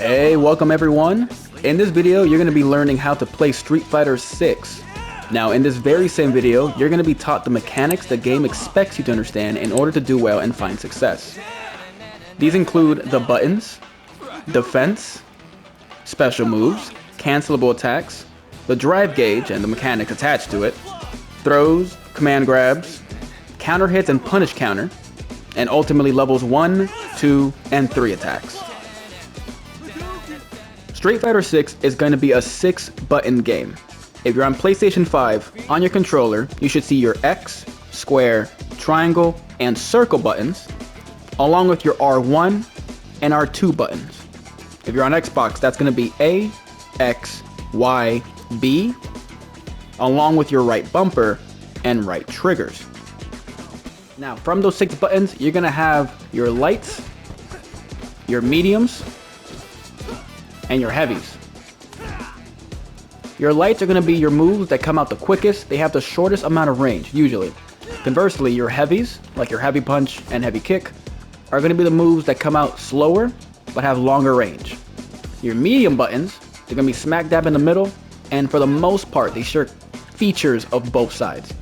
Hey, welcome everyone. In this video, you're going to be learning how to play Street Fighter 6. Now, in this very same video, you're going to be taught the mechanics the game expects you to understand in order to do well and find success. These include the buttons, defense, special moves, cancelable attacks, the drive gauge and the mechanics attached to it, throws, command grabs, counter hits and punish counter, and ultimately levels 1, 2, and 3 attacks. Street Fighter 6 is going to be a 6-button game. If you're on PlayStation 5, on your controller, you should see your X, square, triangle, and circle buttons, along with your R1 and R2 buttons. If you're on Xbox, that's going to be A, X, Y, B, along with your right bumper and right triggers. Now, from those 6 buttons, you're going to have your lights, your mediums, and your heavies. Your lights are going to be your moves that come out the quickest. They have the shortest amount of range, usually. Conversely, your heavies, like your heavy punch and heavy kick, are going to be the moves that come out slower, but have longer range. Your medium buttons, they're going to be smack dab in the middle, and for the most part, they share features of both sides.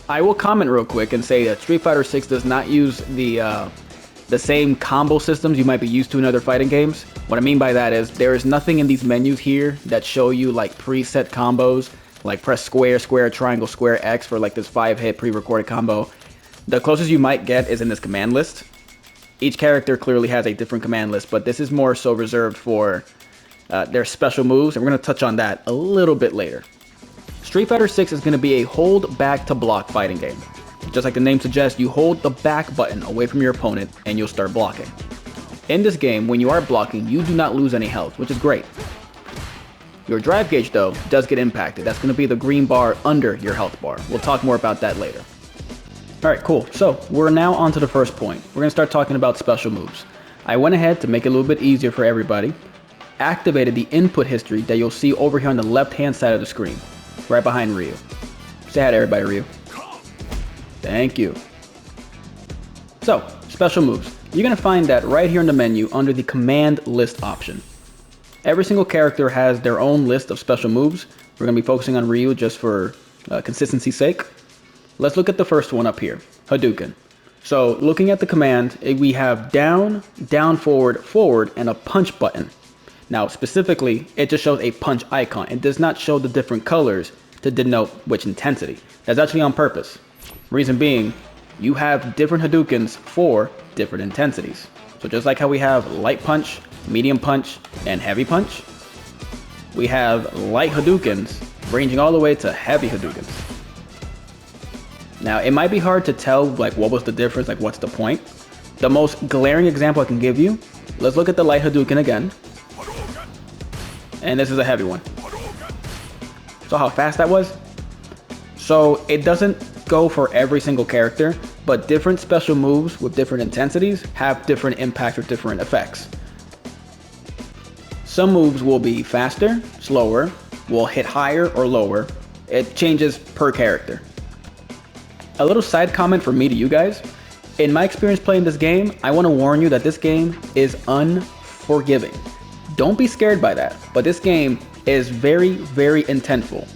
I will comment real quick and say that Street Fighter 6 does not use the same combo systems you might be used to in other fighting games. What I mean by that is there is nothing in these menus here that show you like preset combos, like press square, square, triangle, square, X for like this 5-hit pre-recorded combo. The closest you might get is in this command list. Each character clearly has a different command list, but this is more so reserved for their special moves, and we're going to touch on that a little bit later. Street Fighter 6 is going to be a hold back to block fighting game. Just like the name suggests, you hold the back button away from your opponent and you'll start blocking. In this game, when you are blocking, you do not lose any health, which is great. Your drive gauge, though, does get impacted. That's going to be the green bar under your health bar. We'll talk more about that later. Alright, cool. So, we're now on to the first point. We're going to start talking about special moves. I went ahead to make it a little bit easier for everybody, activated the input history that you'll see over here on the left-hand side of the screen, right behind Ryu. Say hi to everybody, Ryu. Thank you. So, special moves. You're going to find that right here in the menu under the command list option. Every single character has their own list of special moves. We're going to be focusing on Ryu just for consistency's sake. Let's look at the first one up here, Hadouken. So, looking at the command, we have down, down, forward, forward, and a punch button. Now, specifically, it just shows a punch icon. It does not show the different colors to denote which intensity. That's actually on purpose. Reason being, you have different Hadoukens for different intensities. So just like how we have light punch, medium punch, and heavy punch, we have light Hadoukens ranging all the way to heavy Hadoukens. Now, it might be hard to tell like what was the difference, like what's the point. The most glaring example I can give you, let's look at the light Hadouken again. And this is a heavy one. So how fast that was? So it doesn't go for every single character, but different special moves with different intensities have different impact or different effects. Some moves will be faster, slower, will hit higher or lower. It changes per character. A little side comment from me to you guys. In my experience playing this game, I want to warn you that this game is unforgiving. Don't be scared by that, but this game is very, very intentful.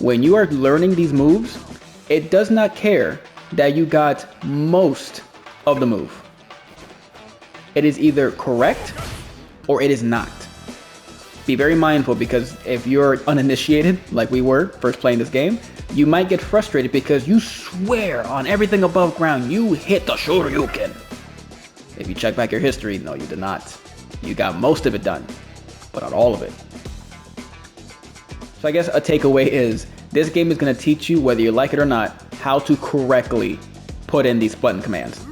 When you are learning these moves, it does not care that you got most of the move. It is either correct or it is not. Be very mindful, because if you're uninitiated, like we were first playing this game, you might get frustrated because you swear on everything above ground you hit the Shoryuken. If you check back your history, no, you did not. You got most of it done, but not all of it. So I guess a takeaway is, this game is going to teach you, whether you like it or not, how to correctly put in these button commands.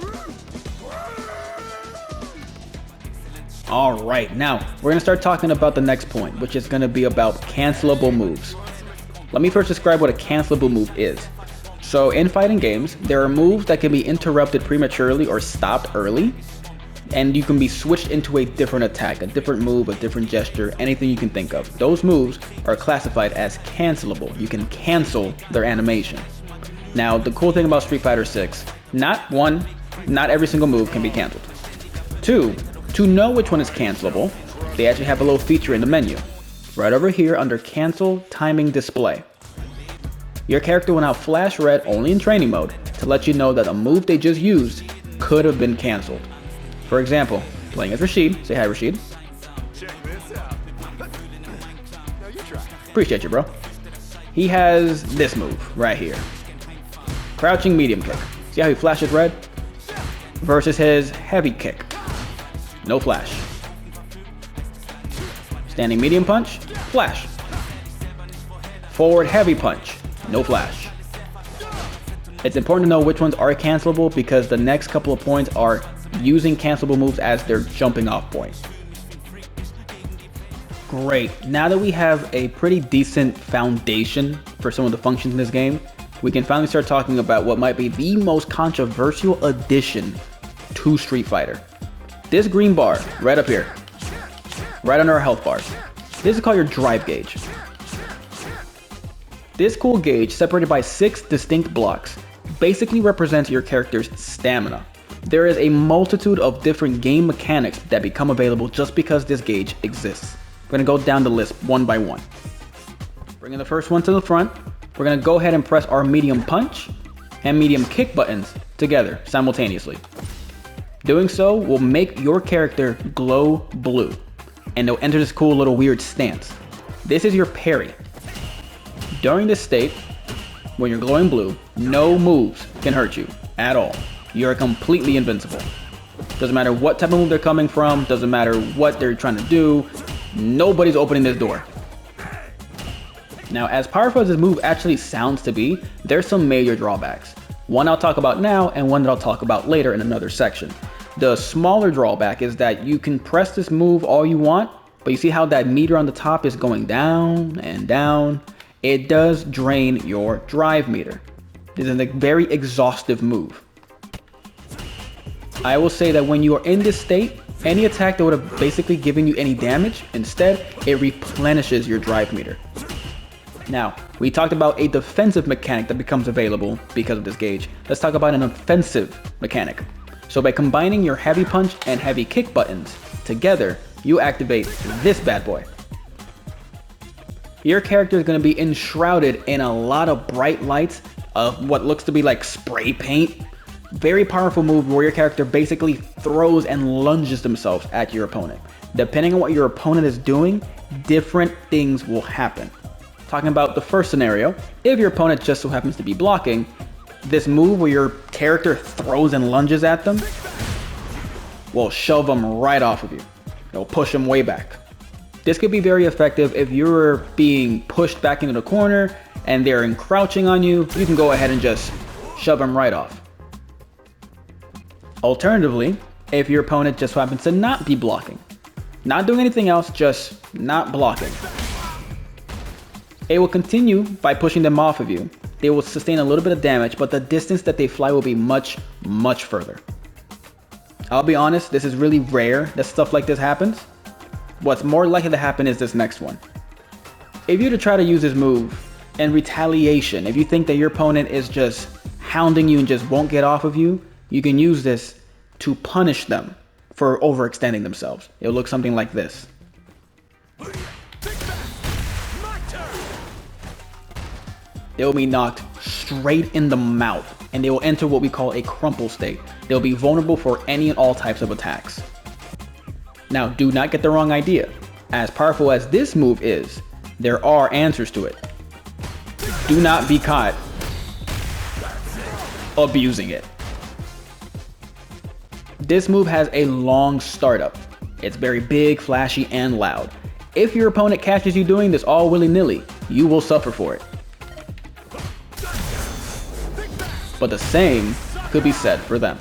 Alright, now we're going to start talking about the next point, which is going to be about cancelable moves. Let me first describe what a cancelable move is. So in fighting games, there are moves that can be interrupted prematurely or stopped early, and you can be switched into a different attack, a different move, a different gesture, anything you can think of. Those moves are classified as cancelable. You can cancel their animation. Now, the cool thing about Street Fighter 6, not every single move can be canceled. 2, To know which one is cancelable, they actually have a little feature in the menu, right over here under Cancel Timing Display. Your character will now flash red only in training mode to let you know that a move they just used could have been cancelled. For example, playing as Rashid, say hi Rashid. Appreciate you, bro. He has this move right here. Crouching medium kick. See how he flashes red? Versus his heavy kick. No flash. Standing medium punch, flash. Forward heavy punch, no flash. It's important to know which ones are cancelable because the next couple of points are using cancelable moves as their jumping off point. Great, now that we have a pretty decent foundation for some of the functions in this game, we can finally start talking about what might be the most controversial addition to Street Fighter. This green bar, right up here, right under our health bars, this is called your drive gauge. This cool gauge, separated by 6 distinct blocks, basically represents your character's stamina. There is a multitude of different game mechanics that become available just because this gauge exists. We're gonna go down the list one by one. Bringing the first one to the front, we're gonna go ahead and press our medium punch and medium kick buttons together simultaneously. Doing so will make your character glow blue, and they'll enter this cool little weird stance. This is your parry. During this state, when you're glowing blue, no moves can hurt you at all. You're completely invincible. Doesn't matter what type of move they're coming from, doesn't matter what they're trying to do, nobody's opening this door. Now, as powerful as this move actually sounds to be, there's some major drawbacks. One I'll talk about now and one that I'll talk about later in another section. The smaller drawback is that you can press this move all you want, but you see how that meter on the top is going down and down? It does drain your drive meter. This is a very exhaustive move. I will say that when you are in this state, any attack that would have basically given you any damage, instead, it replenishes your drive meter. Now, we talked about a defensive mechanic that becomes available because of this gauge. Let's talk about an offensive mechanic. So by combining your heavy punch and heavy kick buttons together, you activate this bad boy. Your character is going to be enshrouded in a lot of bright lights of what looks to be like spray paint. Very powerful move where your character basically throws and lunges themselves at your opponent. Depending on what your opponent is doing, different things will happen. Talking about the first scenario, if your opponent just so happens to be blocking, this move where your character throws and lunges at them will shove them right off of you. It'll push them way back. This could be very effective if you're being pushed back into the corner and they're encroaching on you. You can go ahead and just shove them right off. Alternatively, if your opponent just happens to not be blocking, not doing anything else, just not blocking, it will continue by pushing them off of you. They will sustain a little bit of damage, but the distance that they fly will be much, much further. I'll be honest, this is really rare that stuff like this happens. What's more likely to happen is this next one. If you were to try to use this move in retaliation, if you think that your opponent is just hounding you and just won't get off of you, you can use this to punish them for overextending themselves. It'll look something like this. They will be knocked straight in the mouth, and they will enter what we call a crumple state. They'll be vulnerable for any and all types of attacks. Now, do not get the wrong idea. As powerful as this move is, there are answers to it. Do not be caught abusing it. This move has a long startup. It's very big, flashy, and loud. If your opponent catches you doing this all willy-nilly, you will suffer for it. But the same could be said for them.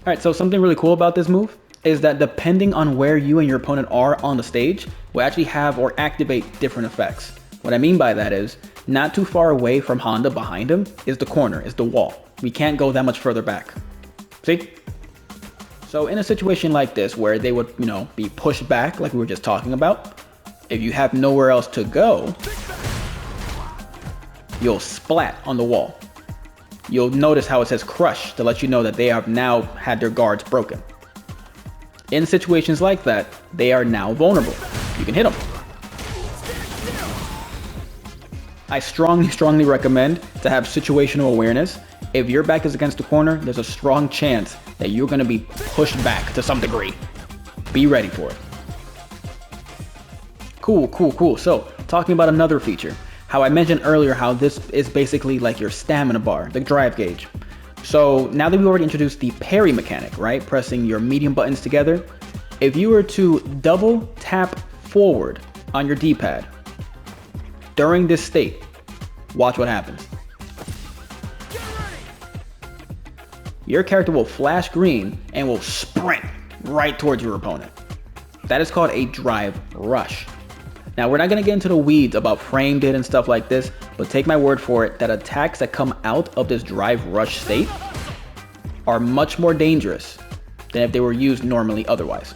Alright, so something really cool about this move is that depending on where you and your opponent are on the stage, will actually have or activate different effects. What I mean by that is, not too far away from Honda behind him is the corner, is the wall. We can't go that much further back. See? So in a situation like this where they would, be pushed back like we were just talking about, if you have nowhere else to go, you'll splat on the wall. You'll notice how it says crush to let you know that they have now had their guards broken. In situations like that, they are now vulnerable. You can hit them. I strongly recommend to have situational awareness. If your back is against the corner, there's a strong chance that you're going to be pushed back to some degree. Be ready for it. Cool. So, talking about another feature. How I mentioned earlier how this is basically like your stamina bar, the drive gauge. So, now that we already introduced the parry mechanic, right? Pressing your medium buttons together. If you were to double tap forward on your D-pad during this state, watch what happens. Your character will flash green and will sprint right towards your opponent. That is called a drive rush. Now, we're not going to get into the weeds about frame data and stuff like this, but take my word for it that attacks that come out of this drive rush state are much more dangerous than if they were used normally otherwise.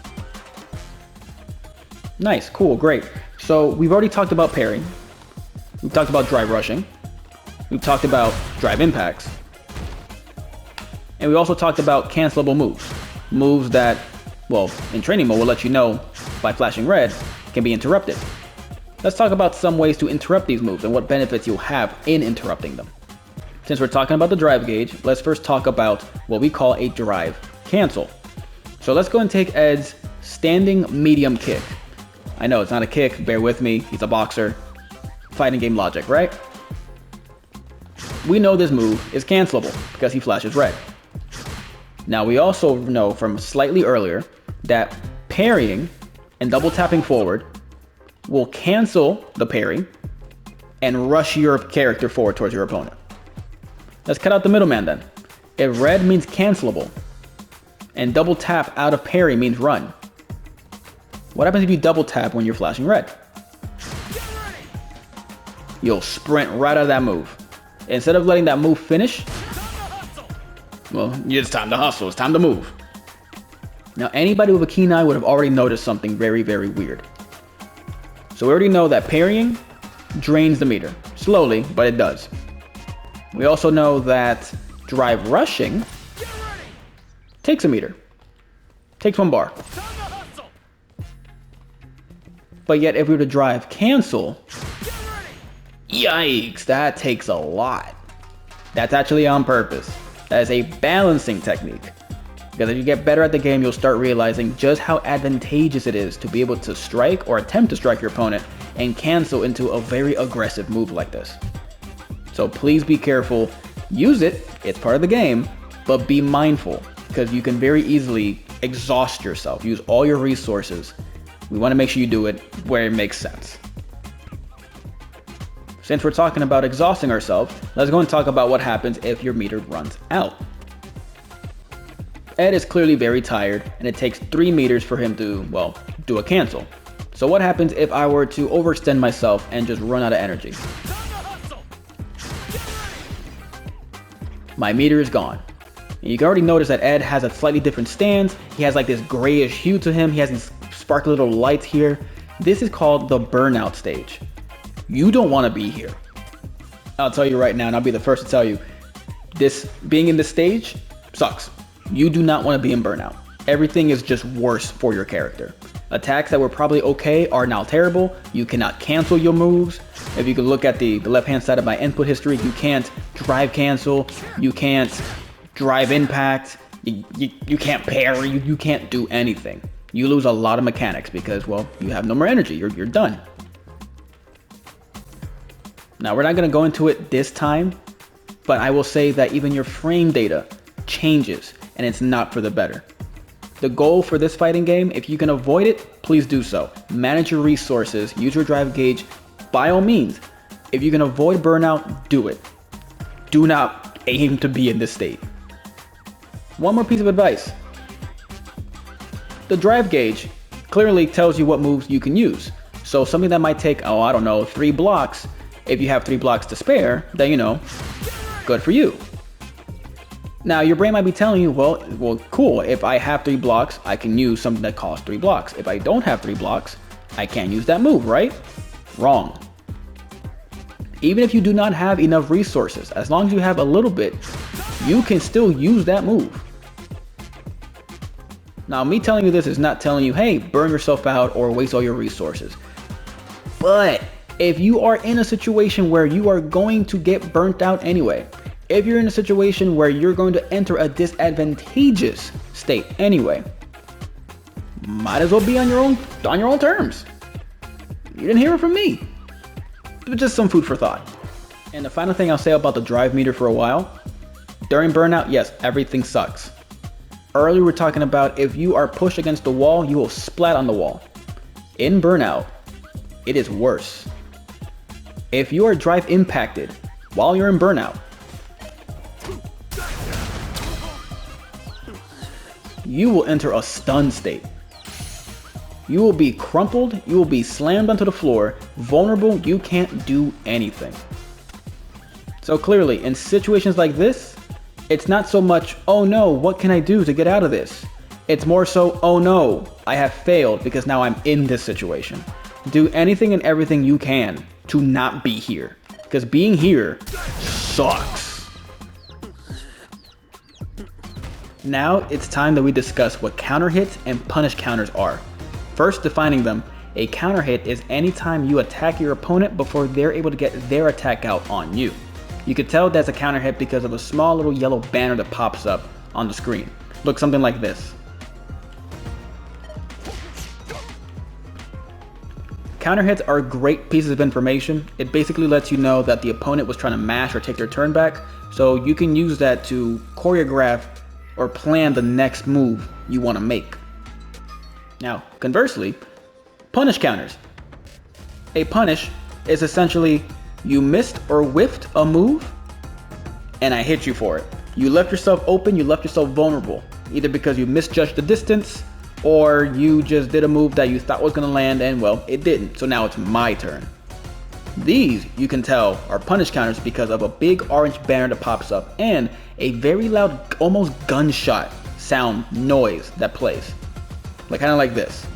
Nice, cool, great. So we've already talked about parry. We've talked about drive rushing. We've talked about drive impacts. And we also talked about cancelable moves. Moves that, well, in training mode will let you know by flashing red can be interrupted. Let's talk about some ways to interrupt these moves and what benefits you'll have in interrupting them. Since we're talking about the drive gauge, let's first talk about what we call a drive cancel. So let's go and take Ed's standing medium kick. I know it's not a kick, bear with me, he's a boxer. Fighting game logic, right? We know this move is cancelable because he flashes red. Now we also know from slightly earlier that parrying and double tapping forward will cancel the parry and rush your character forward towards your opponent. Let's cut out the middleman then. If red means cancelable and double tap out of parry means run, what happens if you double tap when you're flashing red? You'll sprint right out of that move. Instead of letting that move finish, well, it's time to hustle, it's time to move. Now, anybody with a keen eye would have already noticed something very, very weird. So we already know that parrying drains the meter. Slowly, but it does. We also know that drive rushing takes a meter. Takes 1 bar. But yet, if we were to drive cancel, yikes, that takes a lot. That's actually on purpose. That is a balancing technique. Because as you get better at the game, you'll start realizing just how advantageous it is to be able to strike or attempt to strike your opponent and cancel into a very aggressive move like this. So please be careful. Use it, it's part of the game, but be mindful because you can very easily exhaust yourself. Use all your resources. We want to make sure you do it where it makes sense. Since we're talking about exhausting ourselves, let's go and talk about what happens if your meter runs out. Ed is clearly very tired, and it takes 3 meters for him to, well, do a cancel. So what happens if I were to overextend myself and just run out of energy? My meter is gone. And you can already notice that Ed has a slightly different stance. He has like this grayish hue to him. He has these sparkly little lights here. This is called the burnout stage. You don't want to be here. I'll tell you right now, and I'll be the first to tell you, being in this stage sucks. You do not want to be in burnout. Everything is just worse for your character. Attacks that were probably okay are now terrible. You cannot cancel your moves. If you could look at the left-hand side of my input history, you can't drive cancel. You can't drive impact. You can't parry. You can't do anything. You lose a lot of mechanics because, well, you have no more energy. You're done. Now, we're not going to go into it this time, but I will say that even your frame data changes, and it's not for the better. The goal for this fighting game, if you can avoid it, please do so. Manage your resources, use your drive gauge, by all means. If you can avoid burnout, do it. Do not aim to be in this state. One more piece of advice. The drive gauge clearly tells you what moves you can use. So something that might take, 3 blocks, if you have 3 blocks to spare, then good for you. Now your brain might be telling you, well, cool, if I have 3 blocks, I can use something that costs 3 blocks. If I don't have 3 blocks, I can't use that move, right? Wrong. Even if you do not have enough resources, as long as you have a little bit, you can still use that move. Now, me telling you this is not telling you, hey, burn yourself out or waste all your resources. But if you are in a situation where you are going to get burnt out anyway, if you're in a situation where you're going to enter a disadvantageous state anyway, might as well be on your own terms. You didn't hear it from me. But just some food for thought. And the final thing I'll say about the drive meter for a while, during burnout, yes, everything sucks. Earlier we were talking about if you are pushed against the wall, you will splat on the wall. In burnout, it is worse. If you are drive impacted while you're in burnout, you will enter a stun state. You will be crumpled, you will be slammed onto the floor, vulnerable, you can't do anything. So clearly, in situations like this, it's not so much, oh no, what can I do to get out of this? It's more so, oh no, I have failed because now I'm in this situation. Do anything and everything you can to not be here, because being here sucks. Now it's time that we discuss what counter hits and punish counters are. First, defining them, a counter hit is any time you attack your opponent before they're able to get their attack out on you. You could tell that's a counter hit because of a small little yellow banner that pops up on the screen. Looks something like this. Counter hits are great pieces of information. It basically lets you know that the opponent was trying to mash or take their turn back, so you can use that to choreograph or plan the next move you want to make. Now, conversely, punish counters. A punish is essentially you missed or whiffed a move and I hit you for it. You left yourself open, you left yourself vulnerable, either because you misjudged the distance or you just did a move that you thought was going to land and well, it didn't. So now it's my turn. These, you can tell, are punish counters because of a big orange banner that pops up and a very loud, almost gunshot sound noise that plays. Kind of like this.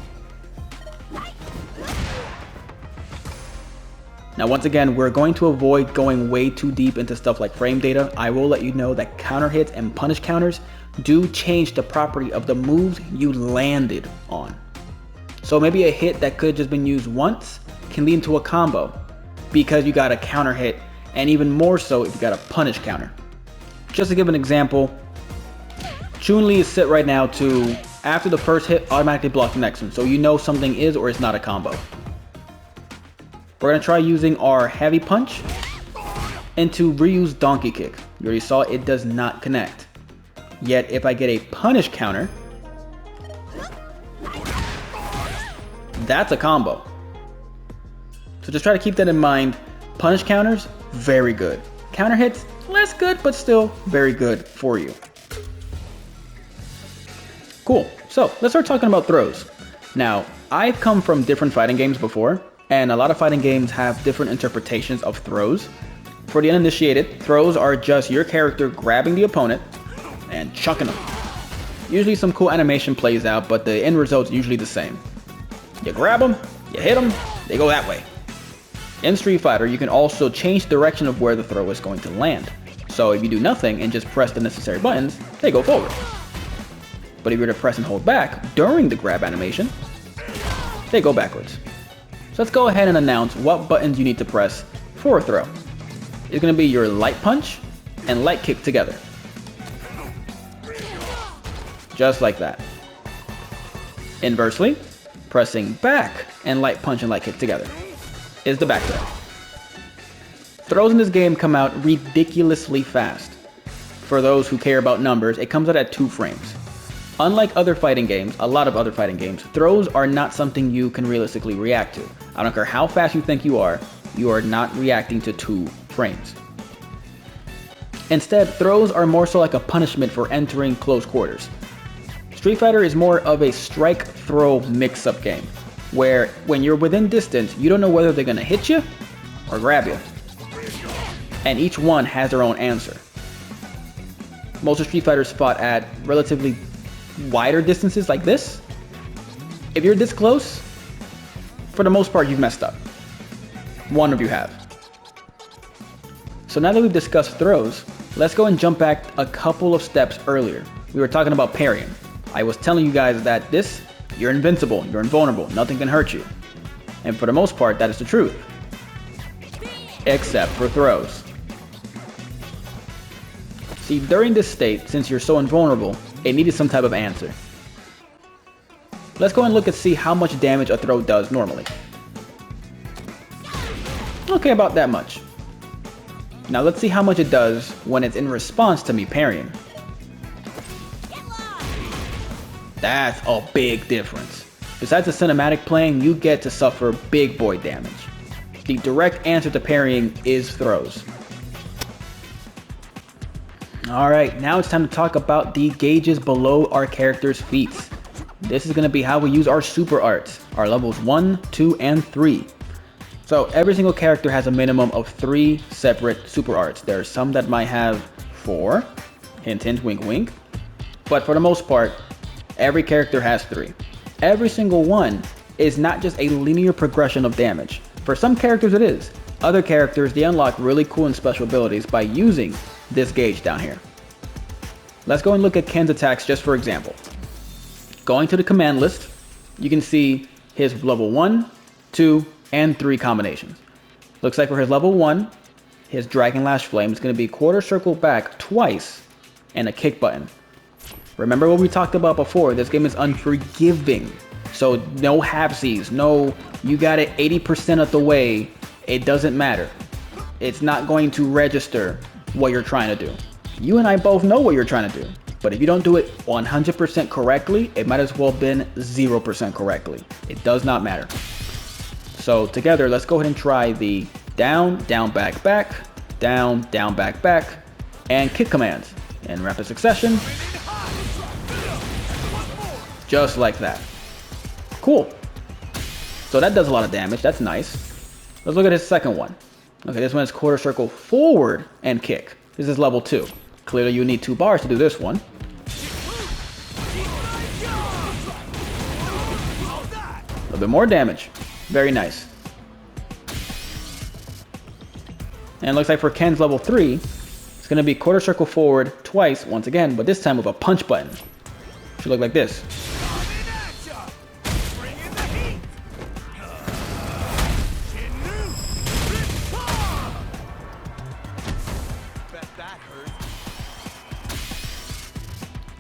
Now once again, we're going to avoid going way too deep into stuff like frame data. I will let you know that counter hits and punish counters do change the property of the moves you landed on. So maybe a hit that could have just been used once can lead into a combo because you got a counter hit, and even more so if you got a punish counter. Just to give an example, Chun-Li is set right now to, after the first hit, automatically block the next one, so you know something is or is not a combo. We're going to try using our heavy punch and to reuse donkey kick. You already saw it does not connect. Yet if I get a punish counter, that's a combo. So just try to keep that in mind. Punish counters, very good. Counter hits, less good, but still very good for you. Cool, so let's start talking about throws. Now, I've come from different fighting games before, and a lot of fighting games have different interpretations of throws. For the uninitiated, throws are just your character grabbing the opponent and chucking them. Usually some cool animation plays out, but the end result's usually the same. You grab them, you hit them, they go that way. In Street Fighter, you can also change the direction of where the throw is going to land. So if you do nothing and just press the necessary buttons, they go forward. But if you're to press and hold back during the grab animation, they go backwards. So let's go ahead and announce what buttons you need to press for a throw. It's going to be your light punch and light kick together. Just like that. Inversely, pressing back and light punch and light kick together is the back throw. Throws in this game come out ridiculously fast. For those who care about numbers, it comes out at 2 frames. Unlike other fighting games, a lot of other fighting games, throws are not something you can realistically react to. I don't care how fast you think you are not reacting to 2 frames. Instead, throws are more so like a punishment for entering close quarters. Street Fighter is more of a strike-throw mix-up game, where when you're within distance, you don't know whether they're gonna hit you or grab you. And each one has their own answer. Most of Street Fighters fought at relatively wider distances like this. If you're this close, for the most part, you've messed up. One of you have. So now that we've discussed throws, let's go and jump back a couple of steps earlier. We were talking about parrying. I was telling you guys that you're invincible, you're invulnerable, nothing can hurt you. And for the most part, that is the truth. Except for throws. See, during this state, since you're so invulnerable, it needed some type of answer. Let's go and look and see how much damage a throw does normally. Okay, about that much. Now let's see how much it does when it's in response to me parrying. That's a big difference. Besides the cinematic playing, you get to suffer big boy damage. The direct answer to parrying is throws. Alright, now it's time to talk about the gauges below our character's feats. This is going to be how we use our super arts, our levels 1, 2, and 3. So every single character has a minimum of 3 separate super arts. There are some that might have 4, hint hint, wink wink, but for the most part, every character has 3. Every single one is not just a linear progression of damage. For some characters it is. Other characters, they unlock really cool and special abilities by using this gauge down here. Let's go and look at Ken's attacks just for example. Going to the command list, you can see his level 1, 2, and 3 combinations. Looks like for his level 1, his Dragon Lash Flame is going to be quarter circle back twice and a kick button. Remember what we talked about before, this game is unforgiving. So no halfsies, no you got it 80% of the way, it doesn't matter. It's not going to register what you're trying to do. You and I both know what you're trying to do. But if you don't do it 100% correctly, it might as well have been 0% correctly. It does not matter. So together, let's go ahead and try the down, down, back, back, down, down, back, back, and kick commands in rapid succession. Just like that. Cool. So that does a lot of damage. That's nice. Let's look at his second one. Okay, this one is quarter circle forward and kick. This is level 2. Clearly you need 2 bars to do this one. A little bit more damage. Very nice. And it looks like for Ken's level 3, it's going to be quarter circle forward twice once again, but this time with a punch button. Should look like this.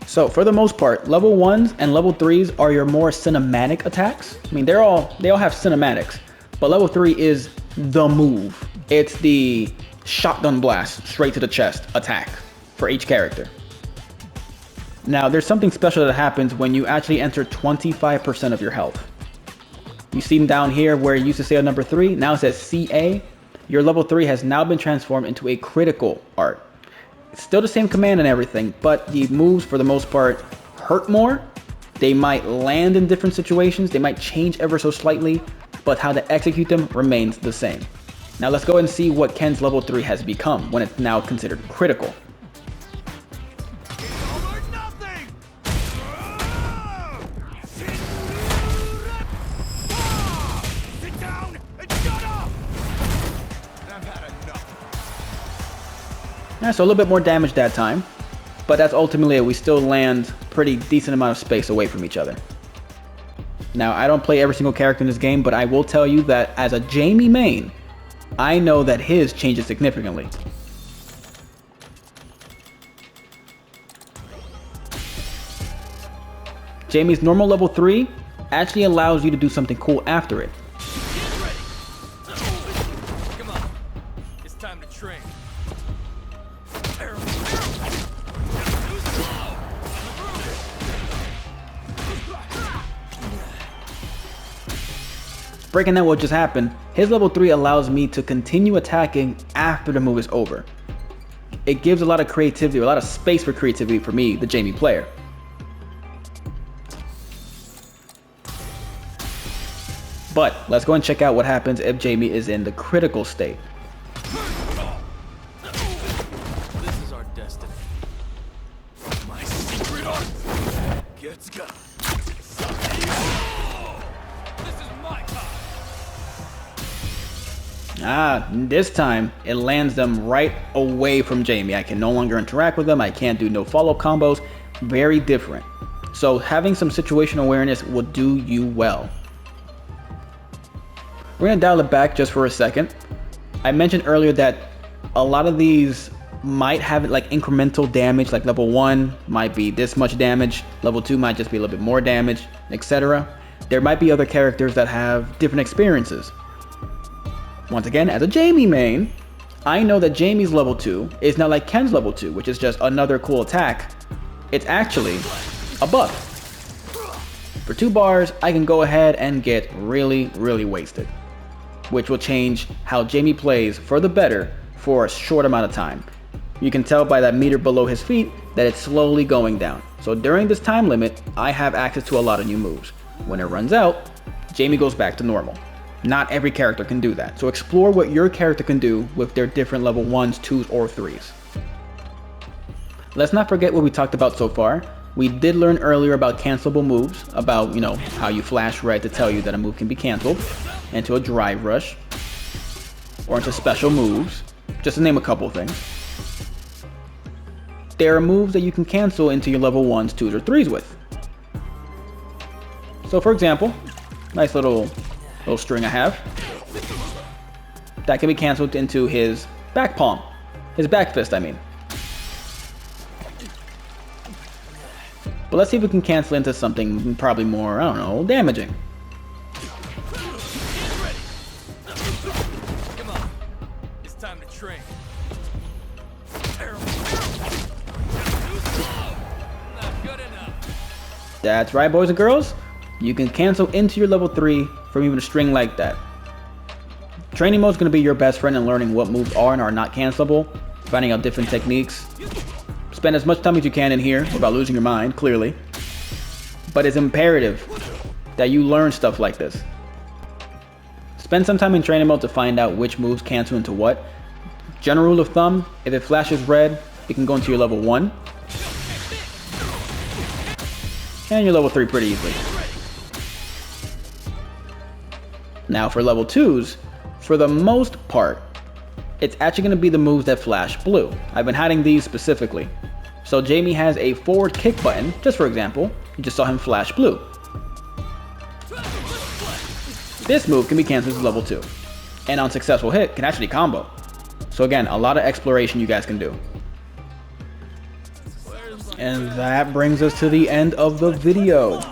So for the most part, level 1s and level 3s are your more cinematic attacks. I mean, they all have cinematics, but level 3 is the move. It's the shotgun blast straight to the chest attack for each character. Now, there's something special that happens when you actually enter 25% of your health. You see down here where it used to say on number 3, now it says CA. Your level 3 has now been transformed into a critical art. It's still the same command and everything, but the moves for the most part hurt more. They might land in different situations, they might change ever so slightly, but how to execute them remains the same. Now let's go and see what Ken's level 3 has become when it's now considered critical. So a little bit more damage that time, but that's ultimately it. We still land pretty decent amount of space away from each other. Now, I don't play every single character in this game, but I will tell you that as a Jamie main, I know that his changes significantly. Jamie's normal level 3 actually allows you to do something cool after it. Come on, it's time to train. Breaking down what just happened, his level 3 allows me to continue attacking after the move is over. It gives a lot of creativity, a lot of space for creativity for me, the Jamie player. But let's go and check out what happens if Jamie is in the critical state. This is our destiny. My secret art gets got. This time it lands them right away from Jamie. I can no longer interact with them. I can't do no follow-up combos. Very different. So having some situational awareness will do you well. We're gonna dial it back just for a second. I mentioned earlier that a lot of these might have like incremental damage, like level 1 might be this much damage, level 2 might just be a little bit more damage, etc. There might be other characters that have different experiences. Once again, as a Jamie main, I know that Jamie's level 2 is not like Ken's level 2, which is just another cool attack. It's actually a buff. For 2 bars, I can go ahead and get really wasted, which will change how Jamie plays for the better for a short amount of time. You can tell by that meter below his feet that it's slowly going down. So during this time limit, I have access to a lot of new moves. When it runs out, Jamie goes back to normal. Not every character can do that, so explore what your character can do with their different level 1s, 2s, or 3s. Let's not forget what we talked about so far. We did learn earlier about cancelable moves, about, you know, how you flash red to tell you that a move can be canceled, into a drive rush, or into special moves, just to name a couple of things. There are moves that you can cancel into your level 1s, 2s, or 3s with. So for example, nice little string I have. That can be canceled into his back palm. His back fist, I mean. But let's see if we can cancel into something probably more, I don't know, damaging. Come on. It's time to train. Not good enough. That's right, boys and girls. You can cancel into your level 3 from even a string like that. Training mode is going to be your best friend in learning what moves are and are not cancelable, finding out different techniques. Spend as much time as you can in here without losing your mind, clearly. But it's imperative that you learn stuff like this. Spend some time in training mode to find out which moves cancel into what. General rule of thumb, if it flashes red, it can go into your level 1. And your level 3 pretty easily. Now for level 2s, for the most part, it's actually going to be the moves that flash blue. I've been hiding these specifically. So Jamie has a forward kick button, just for example, you just saw him flash blue. This move can be cancelled as level 2, and on successful hit can actually combo. So again, a lot of exploration you guys can do. And that brings us to the end of the video.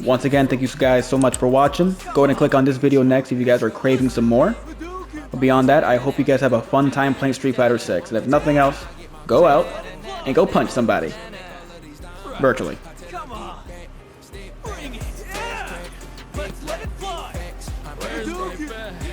Once again, thank you guys so much for watching. Go ahead and click on this video next if you guys are craving some more. But beyond that, I hope you guys have a fun time playing Street Fighter 6. And if nothing else, go out and go punch somebody. Virtually. Come on. Bring it. Yeah. Let's let it fly. Where's my bag?